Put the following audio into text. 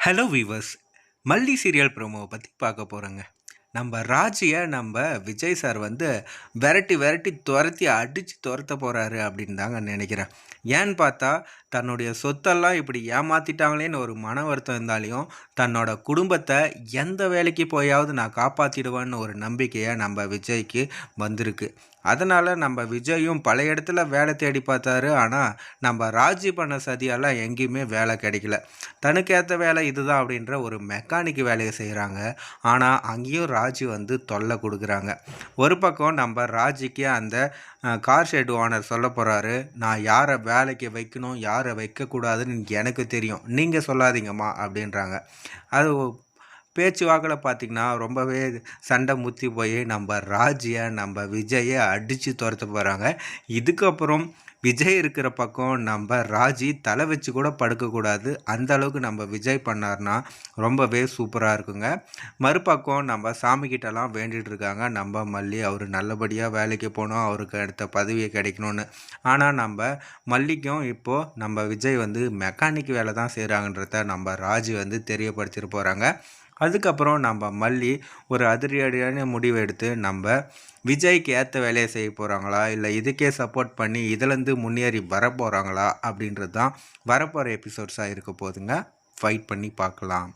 Hello viewers. Malli serial ப்ரோமோவை பற்றி பார்க்க போகிறோங்க. நம்ம ராஜியை நம்ம விஜய் சார் வந்து விரட்டி விரட்டி துரத்தி அடித்து துரத்த போகிறாரு அப்படின்னு தாங்க நினைக்கிறேன். ஏன்னு பார்த்தா தன்னுடைய சொத்தெல்லாம் இப்படி ஏமாற்றிட்டாங்களேன்னு ஒரு மன வருத்தம் இருந்தாலையும் தன்னோட குடும்பத்தை எந்த வேலைக்கு போயாவது நான் காப்பாற்றிடுவேன்னு ஒரு நம்பிக்கையை நம்ம விஜய்க்கு வந்திருக்கு. அதனால் நம்ம விஜயும் பல இடத்துல வேலை தேடி பார்த்தாரு. ஆனால் நம்ம ராஜி பண்ண சதியெல்லாம் எங்கேயுமே வேலை கிடைக்கல. தனக்கேற்ற வேலை இதுதான் அப்படின்ற ஒரு மெக்கானிக் வேலையை செய்கிறாங்க. ஆனால் அங்கேயும் ராஜி வந்து தொல்லை கொடுக்குறாங்க. ஒரு பக்கம் நம்ம ராஜிக்கு அந்த கார் ஷெட் ஓனர் சொல்ல போகிறாரு, நான் யாரை வேலைக்கு வைக்கணும் யாரை வைக்கக்கூடாதுன்னு எனக்கு தெரியும், நீங்கள் சொல்லாதீங்கம்மா அப்படின்றாங்க. அது பேச்சு வாக்கில் பார்த்திங்கன்னா ரொம்பவே சண்டை முற்றி போய் நம்ம ராஜியை நம்ம விஜயை அடித்து துரத்த போகிறாங்க. இதுக்கப்புறம் விஜய் இருக்கிற பக்கம் நம்ம ராஜி தலை வச்சு கூட படுக்கக்கூடாது. அந்த அளவுக்கு நம்ம விஜய் பண்ணார்னா ரொம்பவே சூப்பராக இருக்குங்க. மறுபக்கம் நம்ம சாமிக்கிட்டலாம் வேண்டிகிட்டு இருக்காங்க நம்ம மல்லி, அவர் நல்லபடியாக வேலைக்கு போகணும், அவருக்கு அடுத்த பதவியை கிடைக்கணும்னு. ஆனால் நம்ம மல்லிக்கும் இப்போது நம்ம விஜய் வந்து மெக்கானிக் வேலை தான் செய்கிறாங்கன்றத நம்ம ராஜி வந்து தெரியப்படுத்திட்டு போகிறாங்க. அதுக்கப்புறம் நம்ம மல்லி ஒரு அதிரடியான முடிவு எடுத்து நம்ம விஜய்க்கு ஏற்ற வேலையை செய்ய போகிறாங்களா, இல்லை இதுக்கே சப்போர்ட் பண்ணி இதிலேருந்து முன்னேறி வர போகிறாங்களா அப்படின்றது தான் வரப்போகிற எபிசோட்ஸாக இருக்க போதுங்க. ஃபைட் பண்ணி பார்க்கலாம்.